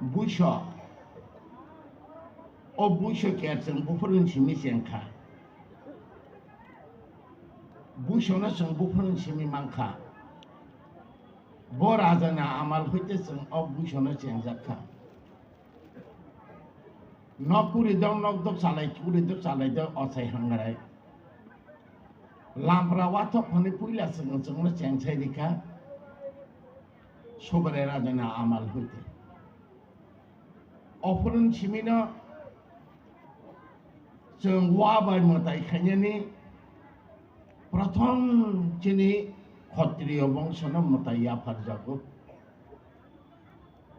buisho o buisho kersen bufurin chimi senka buisho na sung bufurin chimi manka bor azana amal hoite sung o buisho na senjaka nokpuri dong nokdok salai kuri dok salai dok osai hangrai lampra watok phani puila sung sung na sengsai dikha sobare razana amal hoite অপরণ ছিমিনা जों वाबाय मताय खायनि प्रथम चिनि क्षत्रिय वंशन मताय आफार जागो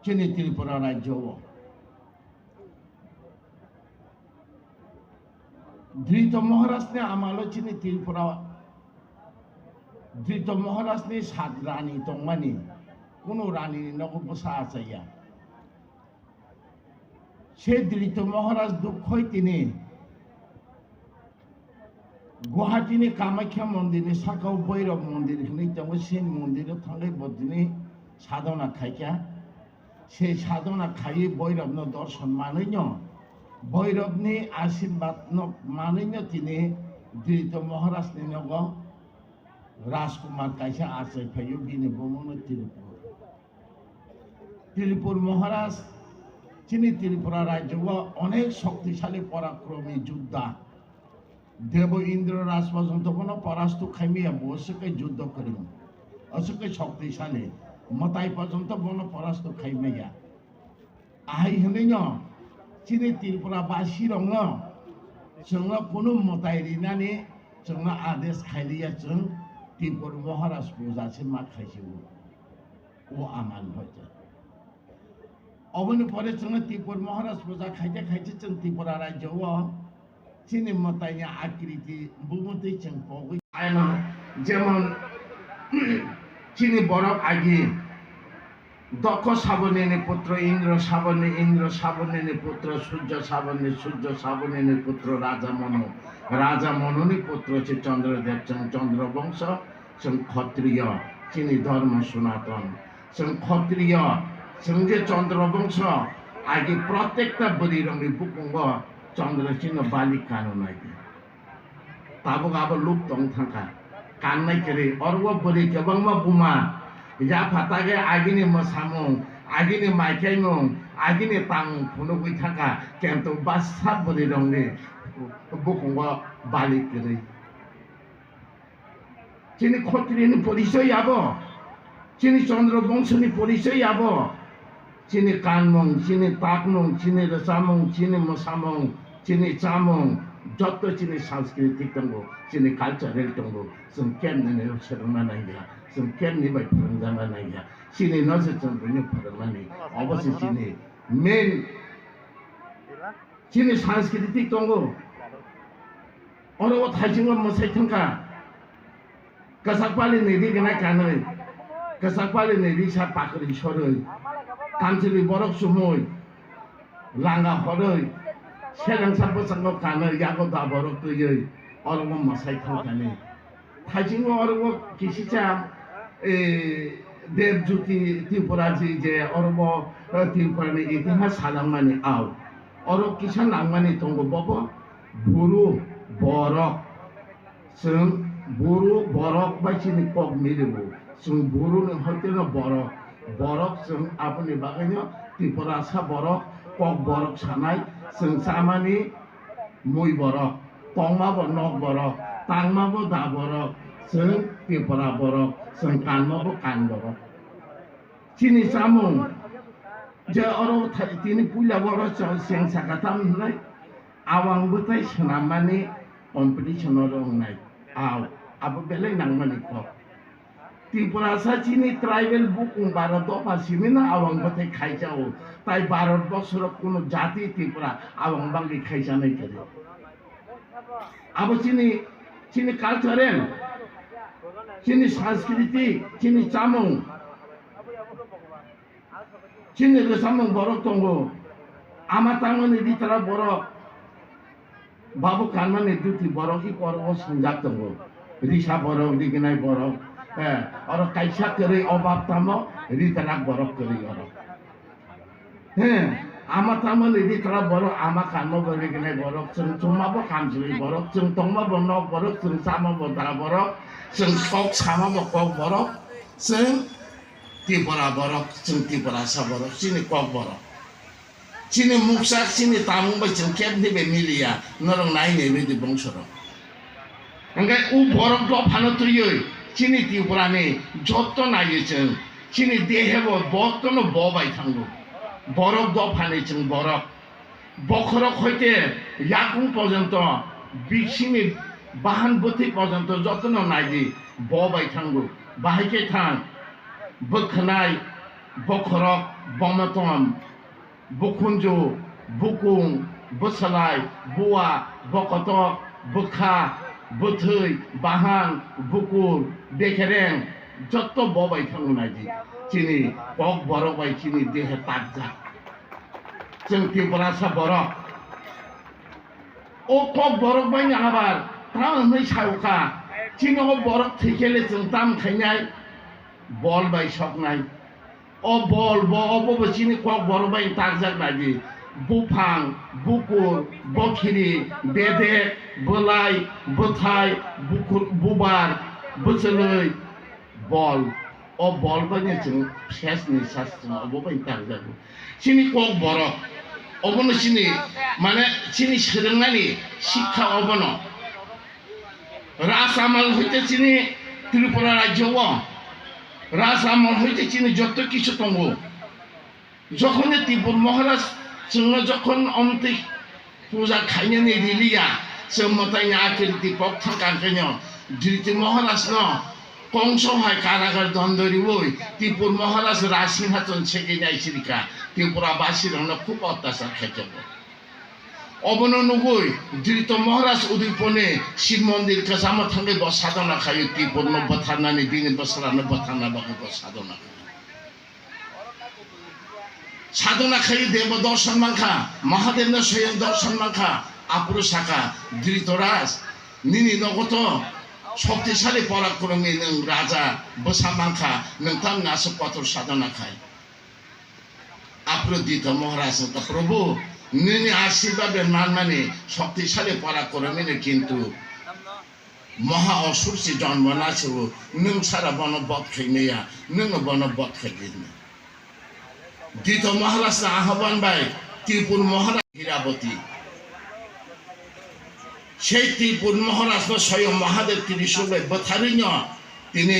चिनि त्रिपुरा राज्य धृत महाराज ने आमालो चिनि त्रिपुरा धृत महाराज ने सात रानी दंमानि कोनो रानी नगो बसा आचाया সে দৃত মহারাজ দুঃখই তিনি গুয়াহাটিনি কামাখ্যা মন্দিরে সাকাও বৈরব মন্দির হইতাম সেই মন্দিরে থাঙ্গাই বদিনি সাধনা খাইকা সেই সাধনা খাই বৈরব দর্শন মানৈন বৈরবনি আশীর্বাদ মানৈন তিনি দৃত মহারাজ নগ রাজকুমার কাইসা আশ্রয় ফাইও বিনে বমন ত্রিপুর মহারাজ চিনি ত্রিপুরা রাজ্য অনেক শক্তিশালী পরাক্রমী যোদ্ধা দেব ইন্দ্র রাজ পর্যন্ত কোনো পরাস্ত খাইমিয়া বসকে যুদ্ধ করিম অসকে শক্তিশালী মতাই পর্যন্ত কোনো পরাস্ত খাইমিয়া আহাই হলেন চিনি ত্রিপুরা বাসী রঙ जोङो কোনো মতাই রিনানি जोङो আদেশ খাইলিয়া जों ত্রিপুর মহারাজ পূজাছে মা খাইছে ও আমাল হয়েছে অবনি পরে जोङो ত্রিপুর মহারাজ পূজা খাইতে খাইতে जों ত্রিপুরা রাজ্যও চিনি মতাইনি আকৃতি বুমতে जों পগৈ আয়না যেমন চিনি বরফ আগে দক্ষ সাবনের পুত্র ইন্দ্র সাবনের পুত্র সূর্য সাবনের পুত্র রাজা মননি পুত্র হচ্ছে চন্দ্রদেব চন্দ্রবংশ ক্ষত্রিয় চিনি ধর্ম সনাতন ক্ষত্রিয় যে চন্দ্রবংশ আগে প্রত্যেকটা বলি রঙের বুকুঙ্গ চন্দ্র চিহ্ন বালি কানো নাকি তাবো আবার লুপ দং থাকা কান্নাই করে অর্ব বলি কেবংমা বুমা যা ফাতাগে আগিনি মসামং আগিনি মাইকাইমং আগিনি তাং ফুনুগুই থাকা কিন্তু বাসা বলি রঙে বুকুঙ্গ বালি করে চিনি ক্ষত্রিয়নি পরিচয় আবো চিনি চন্দ্রবংশনি পরিচয় আবো চিনি কানমং চিনি তাকমং চিনি রসামং চিনি মসামং চিনি চামং যত চিনি সাংস্কৃতিক দङ চিনি কালচারেल दङ जों केननि सोलोंना नायगा जों केननि बाय फोरोंजाना नायगा चिनि नजर जों बयनो फोरोंनानै अबश्य चिनि मेन चिनि साংস্কৃতিक दङ अरव थाइजिङो मोसाइ थंका कसाकपालि नेदि गनाय कानै कसाकपालि नेदि सा पाखरि सरै कामसिलि बरक सुमै लांगा हरै सेलांसा बसांगो कानै यागो दा बरक तुयै अरव मोसाइ थंकानै थाइजिङो अरव किसिचा देवज्योति त्रिपुराजी जे अरव त्रिपुरानि इतिहास सालांमानि आव अरव किसान लांमानि दंगो बबो बुरु बरक जों बुरु बरक बायसिनि कक मिलिबो जों बुरुनि हयतोनो बरक जों आबुनि बागैनो त्रिपुरा सा बरक कक बरक सानाय जों सामानि मै बरक तंमाबो नक बरक तांमाबो दा बरक जों त्रिपुरा बरक जों कानमाबो कान बरक चिनि सामुं जे अरव तिनि पुइला बरक सें साकाताम होननाय आवांबोथाय सोनामानि कम्पिटिशनाव दंनाय आव आबो बेलेग नांमानि कक त्रिपुरा सा चिनि ट्राइबेल बुकुं भारत पासिमिना आवांबोथाय खाइजाओ ताई भारत बर्षर कोनो जाति त्रिपुरा आवांबांगि खाइजानाय करे आबो चिनि कालचारेल चिनि सांस्कृतिक चिनि चामुं चिनि रसामुं बरक दङ आमातांमोनि रितारा बरक बाबु कानमानि दुति बरकि करव संजाक दङ रिसा बरक रिगनाय बरक और काइसा करे अभाव ताम रितारा बरक करे হ্যাঁ আমার তামান রেডি করা বড় আমার কান্ন বলে গেলে বড় जों তোমাবো কামজুরি বড় जों তোমাবো নক বড় जों সামাবো দারা বড় जों কক সামাবো কক বড় जों ত্রিপুরা বড় जों ত্রিপুরা সা বড় চিনি কক বড় চিনি মুখসাক চিনি তামুবাই जों खेबनिबे मिलिया नरं नायने बेदि बंसर ओंखाय उ बरफ द फानो तुयै चिनि ত্রিপুরাनि जत्त नायो जों चिनि देहेबो बत्तनो बबाय थांगौ बरफ दफानि जों बरफ बखरक हইতে याकुं पर्यन्त बिसिनि बाहान बथि पर्यन्त जतन नायदि बबाय थांगौ बाहायके थां बोखनाय बखरक बमतम बुखुंजु बुकुं बोसलाय बुवा बकतक बोखा बोथै बाहान बुकुर देखेरें जत्त बबाय थांगौ नायदि चिनि কক बरफ बाय चिनि देहे ताकजा जों ত্রিপুরাসা बरफ ओ কক बरफ बाय आबार तांनै सावखा चिनि ओ बरफ थैखेले जों ताम खायनाय बल बाय सकनाय ओ बल बो चिनि কক बरफ बाय ताकजा नायदि बुफां बुकुर बखिरि बेदे बोलाय बोथाय बुकुर बुबार बोसलै बल ओ बल बाय जों सेसनि शास्त्र अबो बाय ताकजा चिनि কক बरफ अबनो चिनि माने चिनि सोलोंनायनि शिक्षा अबनो राजआमल हইতে चिनि त्रिपुरा राज्यआव राजआमल हইতে चिनि যত কিছু दङ যখন ত্রিপুর মহারাজ जोंनो যখন অন্তে পূজা খাইनानै रिलिया जों मतायना आखिरति पक थांकांखैनो ত্রিপুর মহারাজ न कंसहाय कारागार दन्दरिवै ত্রিপুর মহারাজ राजसिंहासन सेगिनाय सिरिका ত্রিপুরাবাসীরা খুব অত্যাচার খাইতে অবন নগৈ ধৃত মহারাজ উদয়পনে শিব মন্দির কাছামো থাঙ্গে ব সাধনা খায় ত্রিপুর বথানানি বিনি বসরানো বথানা বাকে সাধনা সাধনা খাই দেব দর্শন মাখা মহাদেব স্বয়ং দর্শন মাখা আপুরু শাখা ধৃতরাজ নিনি নগত শক্তিশালী পরাক্রমী নং রাজা বসা মাখা নोंथां नासो पथर साधना खाय আপ্রদিত মহারাজ প্রভু নিনি আশীর্বাদের মানমানে শক্তিশালী পরাক্রমী কিন্তু মহা অসুরসি জন্ম নাছিল নों সারা বন বধ খাইনায়া नों বন বধ খাইদিন দ্বিত মহারাজ আহ্বান বাই ত্রিপুর মহারাজ হীরাবতী সেই ত্রিপুর মহারাজ স্বয়ং মহাদেব ত্রিশূলে বথারিন্য তিনি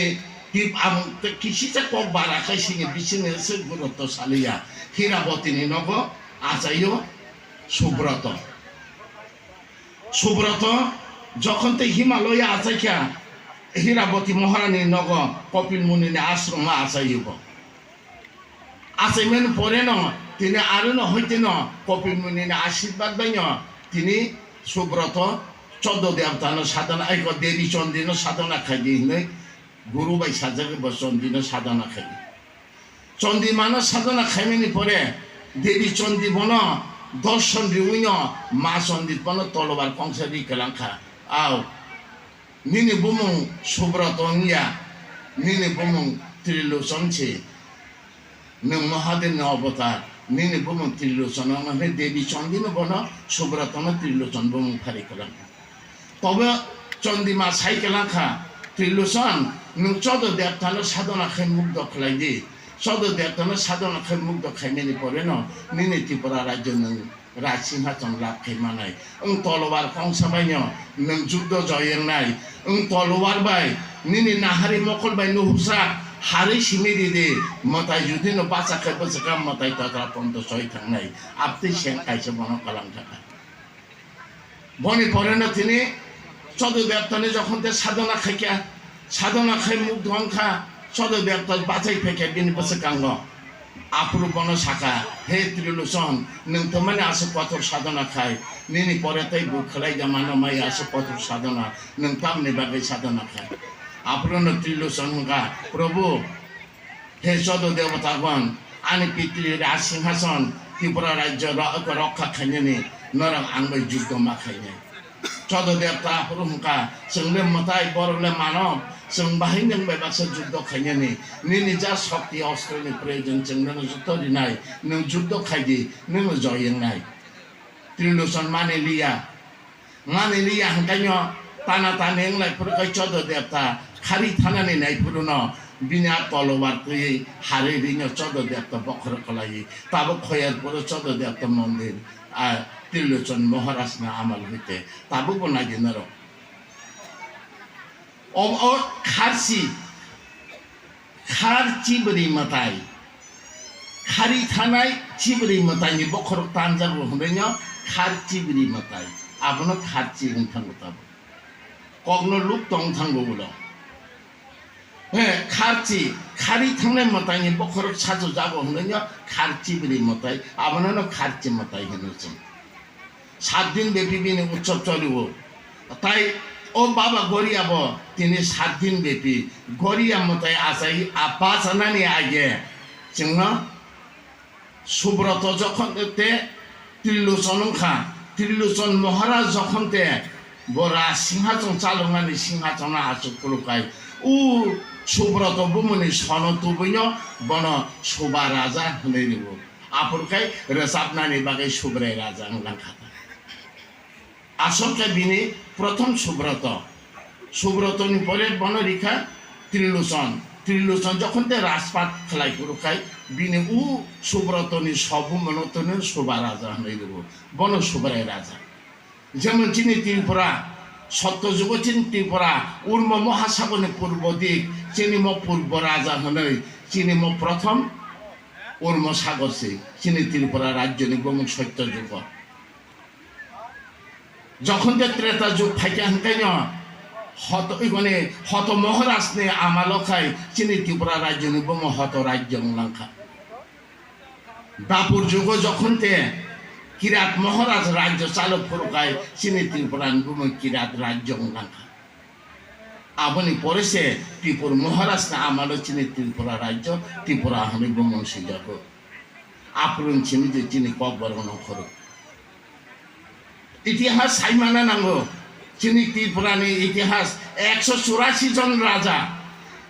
কিসিতে কক বারাখাই সিংহে বিছিনে এসে গুরুত্বশালিয়া হীরাবতীনি নগ আচার্য সুব্রত সুব্রত যখন তে হিমালয়ে আচাইখা হীরাবতী মহারানী নগ কপিল মুনিনে আশ্রম আচাইব আচাইমেন পরে ন তিনি আরো ন হইতে ন কপিল মুনিনে আশীর্বাদ বাইন তিনি সুব্রত 14 দেবতানো সাধনা এক দেবী চন্দিন সাধনা খাই দিয়ে गुरु बाय साजाके चंदीनो साधना खाई चंदी मानो साधना खाइमेनि परे देवी चंदी बनो दर्शन रिउइनो मा चंदी बनो तलवार कंसारि कलांखा आव निनि बुमुं सुब्रतनिया निनि बुमुं त्रिलोचन छे नों महादेव अवतार निनि बुमुं त्रिलोचन माने देवी चंदी न बनो सुब्रतन त्रिलोचन बुमुं फारि कलांखा तबे चंदी मा साइ कलांखा त्रिलोचन नों 14 देवतानो साधना खाइ मुग्ध खालायदि 14 देवतानो साधना खाइ मुग्ध खाइमेनि परे न निनि त्रिपुरा राज्य नों राजसिंहासन लाभ खाइमानाय ओं तलवार कंसाबायन नों जुद्ध जयेंनाय ओं तलवार बाय निनि नाहारि मखल बाय नुहुसा हारि सिमिरि दे मताय जुदि न बाचा खाइ बसका मताय तत्रा पन्त सय थांनाय आपति सें काइसे बन कलां थाका बनि परे न तिनि 14 देवतानो जखन ते साधना खाइका साधना खाइ मुग्ध अंखा 14 देवता बाचाइ फेके बिनि बसकांग आपुरु बन शाखा हे त्रिलोचन नों तो माने आसो पथर साधना खाय निनि परे तै बुखलाय जमानो माय आसो पथर साधना नों तामने बागै साधना खाय आपुरु न त्रिलोचन का प्रभु हे 14 देवतागण आनि पितृ राज सिंहासन त्रिपुरा राज्य रक्षा खाइने नरं आंबै जुद्ध मा खाइने 14 देवता प्रमुखा जोंले मताय बरले मानव जों बाहाय नों बायबासो जुद्ध खायनानै नोंनि जा शक्ति अस्त्रनि प्रयोजन जों नों जुद्ध दिनाय नों जुद्ध खायदि नों जयनाय त्रिलोचन माने लिया हांकायनो ताना ताने लाइफोरखौ चद देवता खारि थानानै नायफोरनो बिना तलवार तुई हारे रिनो चद देवता बखर कलाई ताबो खयरपुर चद देवता मंदिर आ त्रिलोचन महाराज ना आमल होते ताबो बनाय दिनरो ओ खारची बरी मताई खारि थानाय चिबरी मताई बखर तांजाबो होनैनो खारची बरी मताई आबनो खारची होनथांगो ताबो कग्नो लुक तंथांगो बुलो हे खारची खारि थांनाय मताई बखर साजो जाबो होनैनो खारची बरी मताई आबनो खारची मताई होनो जों 7 दिन ব্যাপী বিনে উৎসব চলিব তাই ও বাবা গরিয়াব তিনি 7 दिन ব্যাপী গরিয়া মতাই আসাই আপা জানানি আগে जोंनो সুব্রত যখন তে त्रिलोचन महाराज যখন তে বরা সিংহাসন চালনানি সিংহাসন আচুকুলকাই উ সুব্রত বুমনি সনতুবৈনো বন সুবা রাজা হনেনিব আপুরকাই রসাবনানি বাগै সুব্রাই রাজা হনলাখাতা আসলকে বিনি প্রথম সুব্রতনি পরে বনরিখা त्रिलोचन যখন তে রাজপাট খেলাই করুকাই বিনি উ সুব্রতনি সবুমনতনি সুবা রাজা হনেনিব বন সুব্রাই রাজা যেমন চিনি ত্রিপুরা সত্যযুগ চিনি ত্রিপুরা উর্ম মহাসাগরের পূর্ব দিক চিনিম পূর্ব রাজা হनै চিনিম প্রথম উর্ম সাগরসে চিনি ত্রিপুরা রাজ্য নিগম সত্যযুগ যখন তে ত্রেতা যুগ ফাইকা হানকাইন হত মহারাজ নে আমালখাই চিনি ত্রিপুরা রাজ্য নিগম হত রাজ্য মুলাঙ্খা দাপুর যুগ যখন তে কিরাত মহারাজ রাজ্য চালক ফুরকায় চিনি ত্রিপুরা নিগম কিরাত রাজ্য মুলাঙ্খা আপনি পরেছে ত্রিপুর মহারাজ না আমালো চিনি ত্রিপুরা রাজ্য ত্রিপুরা নিগম সিজাগ আপন চিনি যে চিনি কবর নখর ইতিহাস সাইমানা নাঙ্গো চিনি ত্রিপুরানি ইতিহাস 184 জন রাজা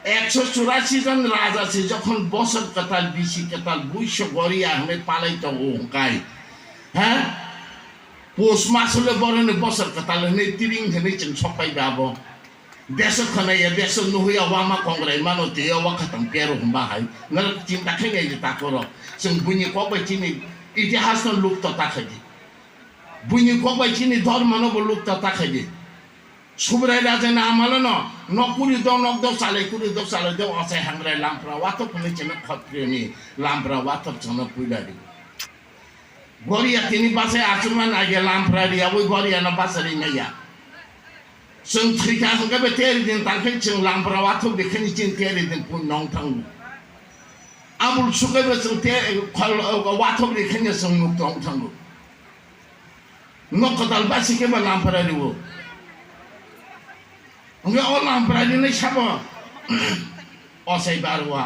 184 জন রাজা সে যখন বছর কাতাল বিশি কাতাল বৈশ্য গরিয়া হলে পালাইতো ওকাই হ্যাঁ পৌষ মাস হলে বরণে বছর কাতাল হলে তিরিং হলে जों সবাই যাবো দেশ খনাইয়া দেশ নুহইয়া ওয়ামা কংগ্রাই মানতে ওয়া খাতাম পেরো বাহাই নর চিন্তা খাইনাই যে তাকর जों বুনি কবাই চিনি ইতিহাস লুপ্ত তাখাই বুনি কবাই চিনি ধর্ম ন লুপ্ত তাখাই সুব্রাই রাজা না আমালন নকুরি দনক চালাই কুরি চালাই দেও আসাই হাংরাই লামপ্রা ওয়াতো কোনে চেন খত্রিয়নি লামপ্রা ওয়াতো চন পুইলারি গরিয়া তিনি বাসে আচুমান আগে লামপ্রা রিয়া ওই গরিয়া না বাসারি নাইয়া जों थैखा हांगाबे तेरि दिन तांखै जों लामप्रा वाथौ बेखनि चिन तेरि दिन पुन नं थांगु आबुल सुगैबे जों ते वाथौ बेखनि जों मुक दं थांगु नकदाल बासिकेबे लामप्रा रिवो ओंगे अ लामप्रा नि साबो असै बारवा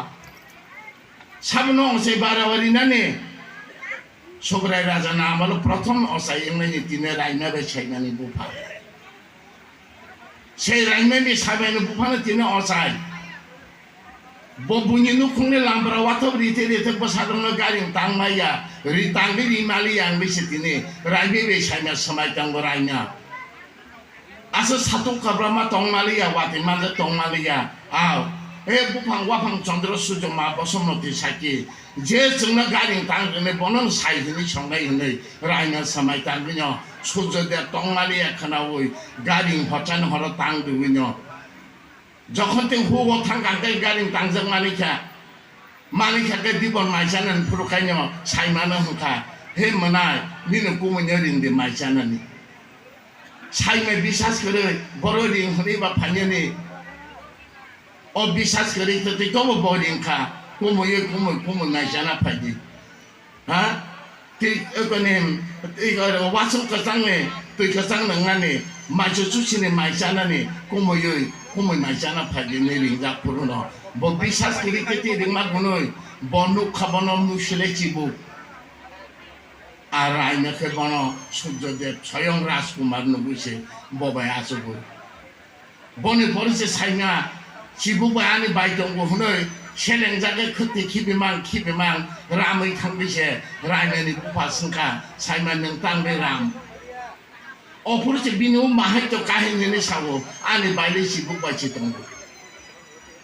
साबनो असै बारवा रिनाने सुब्राय राजा नामालो प्रथम असै एंनानि तिने राइना बे छैनानि बुफा সেই রাইমেনি সাবেন বুফানো তিনি অসাই ববুনি নুখুংনি লামব্রা ওয়াথব রিতে রিতে বসাদনো গারি তাংমাইয়া রি তাংবি রিমালি আংবি সিতিনি রাইবে বে সাইনা সমাই তাংব রাইনা আসো সাতু কাব্রামা তংমালিয়া ওয়াতি মানজে তংমালিয়া আও এ বুফাং ওয়াফাং চন্দ্র সূর্য মা বসমতি সাকি যে जोंना গারি তাংনে বনন সাইনি সংগাই হनै রাইনা সমাই তাংবিনো সূর্যদেব তংমালি একখানা ওই গাড়ি হচান হর তাং দুইন যখন তে হুও থাঙ্গাঙ্গাই গাড়ি তাংজং মানিখাকে দিবন মাইসানান ফুরুখাইন সাইমানো হুখা হে মনাই নিনো কুমনে রিংদে মাইসানানি সাইমে বিশ্বাস করে বড় রিং হনি বা ফাইনি ও বিশ্বাস করে তো তো বড়িংখা কুময়ে কুম নাইসানা ফাইদি হ্যাঁ ঠিক একনেম ওয়াসং কাসাংনে তুই কাসাং নংনানি মাইসু সুসিনি মাইসানানি কুমই মাইসানা ফাইদিনি রিংজা পুরনো ব বিশ্বাস করি কেতি রিংমা গুনই বনু খাবন মুসলে চিবু আর আইনাকে বন সূর্যদেব স্বয়ং রাজকুমার নবুইছে ববাই আসবু বনে পড়েছে সাইনা 지부부 안에 바이동고 후는 셀랭자게 그때 키비망 람의 탕비세 라면이 부파승가 살만능 땅배람 어프로치 비누 마하이도 가해내는 사고 안에 바이리 지부부 지동고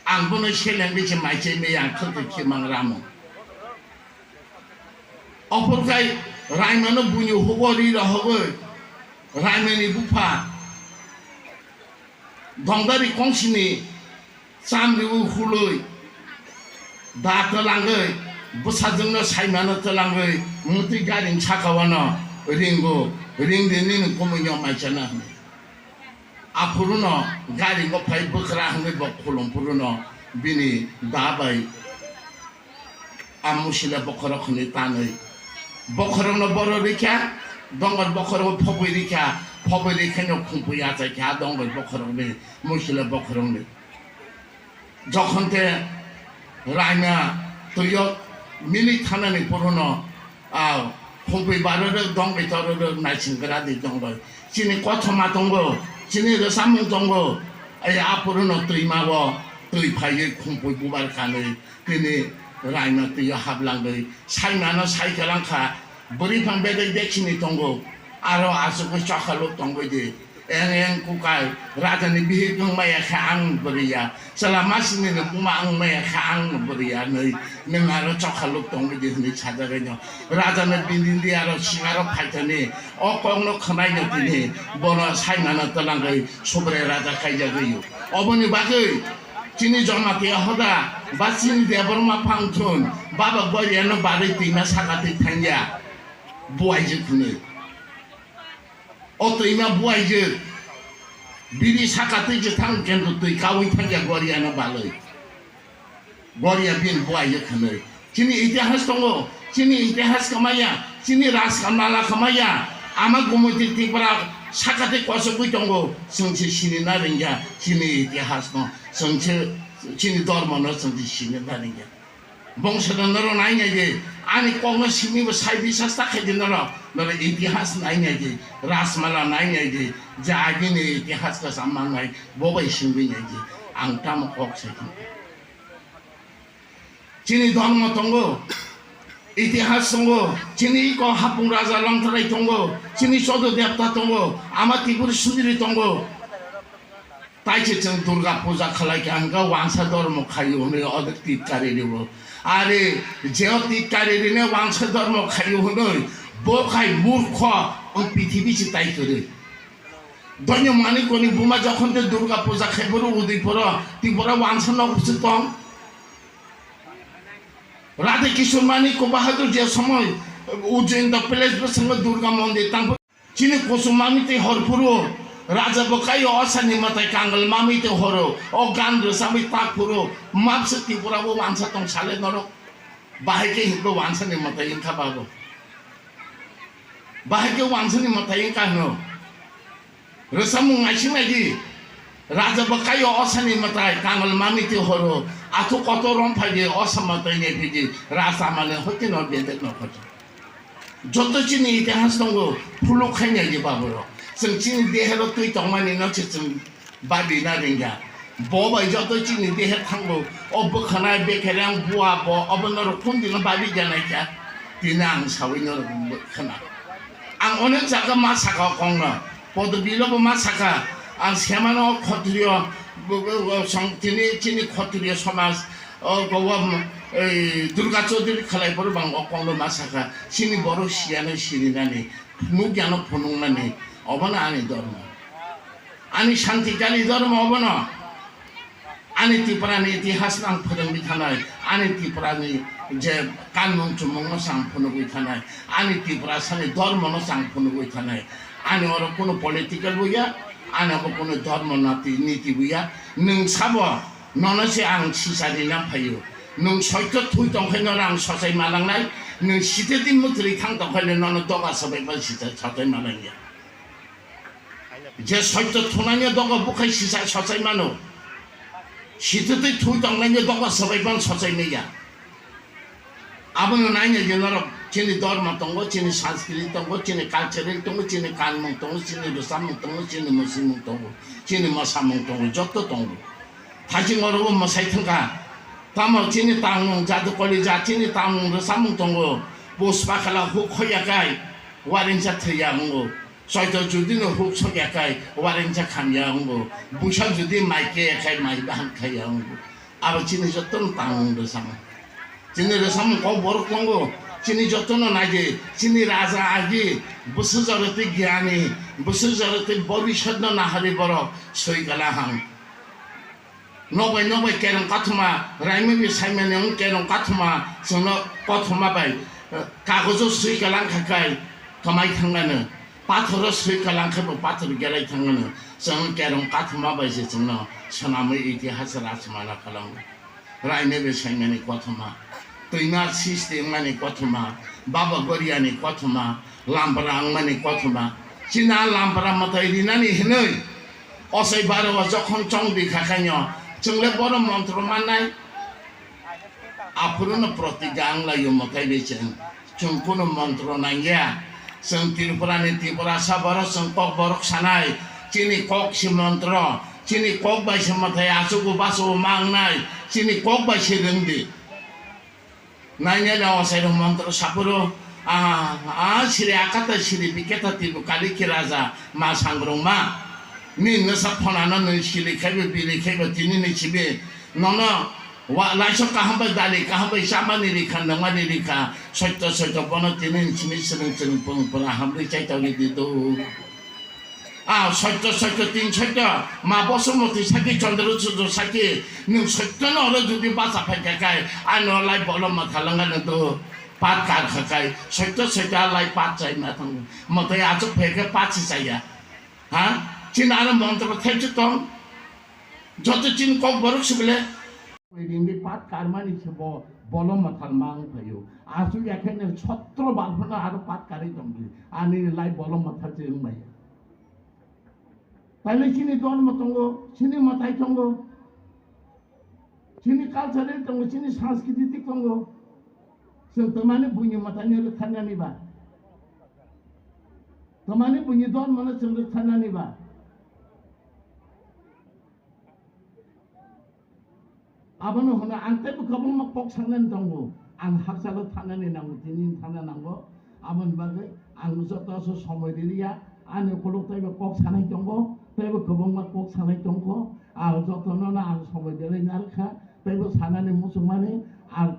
안보는 셀랭비세 마이제메양 그때 키망 람은 어프로카이 라면은 분유 호거리라 하고 라면이 부파 동다리 공신이 쌈리우 훌로이 다 떠랑거이 부사정너 살면은 떠랑거이 무티 가린 차가워너 링되는 꼬문여 마잖아 앞으로는 가린 거 파이 버크라 한거 버콜롱 부르너 비니 다바이 아무실에 버커럭니 따너이 버커럭너 버러리캬 동걸 버커럭 퍼부이리캬 퍼부이리캬 쿵푸야자캬 동걸 버커럭니 무실에 버커럭니 যখন রাইনা তুইও মিলি থানানি পুরনো ফোনপে বারো দঙ্গে তরো নাইছিংরা দি দঙ্গ চিনি কথমা দঙ্গ চিনি রসামুং দঙ্গ এই আপুরনো তুই মাবো তুই ফাইয়ে ফোনপে বুবার কানে তিনি রাইনা তুইও হাবলাঙ্গৈ সাইনানো সাইকেলাংখা বরিফাং বেদে দেখিনি দঙ্গ আরো আসুকো চখালো দঙ্গই eng kukai radani bihi kung maya khaang beriya selama sini ne puma ang maya khaang beriya nei nengaro chokhaluk tong di ni chadagenyo radani bindin dia ro singaro phaitani okong no khanai ne tini bono saina na talangai sobre raja khaija geu oboni bagai chini joma te hoda basin deborma phangthun baba goyeno bari tina sakati thanya buai jikune 어떠이나 부아이즈 미리 사카트이즈 탕견도 또 가위 탕자 거리아나 발로이 거리아 빈 부아이즈 khnơi 지니 이티하스 동고 지니 이티하스 가마야 지니 라스 가마라 가마야 아마 고모티 티브라 사카트 과서 부동고 성체 신이 나는게 지니 이티하스 동 성체 지니 dormono 성체 신이 나는게 봉서는 너로 나이냐지 아니 꼭너 심이고 사이비사 스타케지 너는 이티하스 나이냐지 라스말라 나이냐지 자기네 이티하스가 삼만나이 뭐가 신비냐지 앙따모 꼭세지 지니 dormo 동고 이티하스 동고 지니 이거 하풍라자 랑트라이 동고 지니 소도 대합다 동고 아마 티부리 수리리 동고 তাইছেন Durga পূজা খালাই আঙ্গা ওয়াংসা ধর্ম খাই হলে অধিক তীর্থারি দিব আরে যে তীর্থারি নে ওয়াংসা ধর্ম খাই হলে বোখাই মূর্খ পৃথিবী তাই করে দৈন্য মানি কোনি বুমা যখন দুর্গা পূজা খাইবর উদয়পুর ত্রিপুরা ওয়াংসা নবস্থিত রাধে কিশোর মানিক বাহাদুর যে সময় উজ্জয়ন দ প্লেস সঙ্গে দুর্গা মন্দির তারপর চিনি কুসুমামিতে হরপুরো Raja Bokayo osani matai kangal mami te horo o gandro sami takpuro mapse tipura bo wansa tong sale noro bahike hibro wansa ni matai inka bago bahike wansa ni matai inka no resamu ngaising lagi Raja Bokayo osani matai kangal mami te horo atu koto rompai ge osam matai ne biji rasa mane hoki no bende no koto joto chini itihas tongo pulo khanya ge baburo 정치인 대해로 또 동만이 넣지 좀 바비 나든가 보바 저도 진이 대해 탕고 어버 하나 베케랑 부아 보 어버너로 콘디는 바비잖아 이제 디낭 사위너로 하나 안 오는 자가 마사가 공나 보도 빌로고 마사가 안 세만어 코트리오 성진이 진이 코트리오 소마스 그거 두르가 쪼들이 칼라이 버르방 공로 마사가 신이 버로 시야는 신이나니 누기야는 보능나니 어버나 아니 ধর্ম 아니 শান্তিকারী ধর্ম 어버나 아니 ত্রিপুরানি ইতিহাস নাং ফরংবি থানায় 아니 ত্রিপুরানি যে কানুন চুমংনো সাং ফনবি থানায় 아니 ত্রিপুরা সানি ধর্মনো সাং ফনবি থানায় 아니 or কোনো পলিটিক্যাল বইয়া 아니 অর কোনো ধর্ম নীতি বইয়া নং সাব ননসে আং সিসারি না ফাইও নং সত্য থুই দংখাইনো আং সসাই মালাংনাই নং সিতে দিন মুত্রি থাং দংখাইনো নন দগা সবাই বা সিতে সসাই মালাংয়া 제 설득 토나냐 너가 북한 시사 서사이만호 시트들 투정나냐 너가 서바이반 서사이매야 아버는 아니야 너로 지니 더르마 동거 지니 산스크리트 동거 지니 칼처를 동거 지니 간몽 동거 지니 루삼몽 동거 지니 무슬몽 동거 지니 마사몽 동거 저도 동거 다시 어려운 뭐 사이튼가 다만 진이 땅 자도 걸리자 진이 땅 삼문 동고 보스바칼라 훅 허야가이 와린자 트야고 서이도 주디는 훅 속야가이 와린자 감야고 무션 주디 마이게 야가이 마이바 한카야고 아버지는 줬던 땅으로 삼 진이를 삼은 거 버럭던 거 진이 줬던 아기 진이 라자 아기 무슨 저렇게 기하니 무슨 저렇게 버비셨나 나하리 버럭 소이가라항 노베 깨는 까투마 라이미비 살면은 깨는 까투마 저너 까투마 바이 가고서 수익가랑 가까이 가마이 당가는 빠트로 수익가랑 가고 빠트로 게라이 당가는 저는 깨는 까투마 바이지 저너 소나무 이티하스 라스마나 칼랑 라이미비 살면이 까투마 또이나 시스템만이 까투마 바바 거리안이 까투마 람바랑만이 까투마 지나 람바랑 마타이리나니 해너이 어서이 바로와 저콘 정비 가까냐 정말 버는 몬트로만 나이 앞으로는 프로티강 라요 못해 비전 중고는 몬트로 나이야 성티르프라니 티브라 사바로 성꼭 버럭 사나이 진이 꼭 시몬트로 진이 꼭 바시 못해 아수고 바수 망나이 진이 꼭 바시 릉디 나이냐 나와서 몬트로 사부로 시리 아까다 시리 비케타 티브 칼리키라자 마상그롱마 니 너사 폰하는 너 시리 캐비 비리 캐비 디니니 집에 너는 와 라이쇼카 한번 달리까 한번 샤마니리카 너마니리카 설도 번호 디는 지미스는 저는 뽕뽕 한번 짜이다리 디도 설도 띵 설도 마보스 못이 사기 전대로 주도 사기 능 설도는 어려주디 바사 팔까이 너 라이 볼로마 달랑가는 또 바카 가까이 설도 라이 바짜이 마탕 뭐대 아주 배가 바치자야 진아는 몬트로 텔주동 저도 진꼭 버럭시블래 이미 밭 가르마니 뭐 볼로마 탈망 봐요 아주 약해는 촛트로 발포나 아로 밭 가리 좀 아니 라이 볼로마 탈지 응마야 তাহলে চিনি দন মতঙ্গ চিনি মাথায় তঙ্গ চিনি কালচারের তঙ্গ চিনি সাংস্কৃতিক তঙ্গ সে তোমানে বুঝি মাথায় নিলে থানা নিবা তোমানে বুঝি দন মানে সঙ্গে থানা নিবা 아버는 허나 안 때부 거북 막 복상는 동고 안 학사로 타는 나고 진인 타는 나고 아버는 바게 안 웃었다서 소모리리야 안에 골록 때부 꼭 사는 동고 때부 거북 막 꼭 사는 동고 저토는 안 소모리리 날카 때부 사나니 무슨만이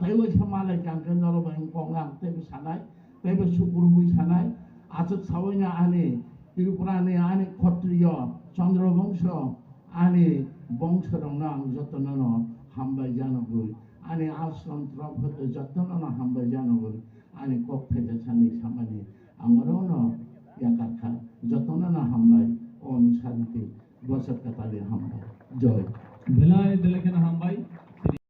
때부 혐말에 잠깐 여러분 공강 때부 사나이 때부 수구르부이 사나이 아직 사원야 안에 일부라니 안에 코트리어 전드로봉서 안에 봉처럼 나 저토는 한바이자노고 아니 아스론 트로퍼도 저토는 한바이자노고 아니 꼭 패자 찬이 사만이 아무로는 약간 저토는 한바이 온 산티 버섯 같다리 한바이 저이 बेलाय दिलकन हम भाई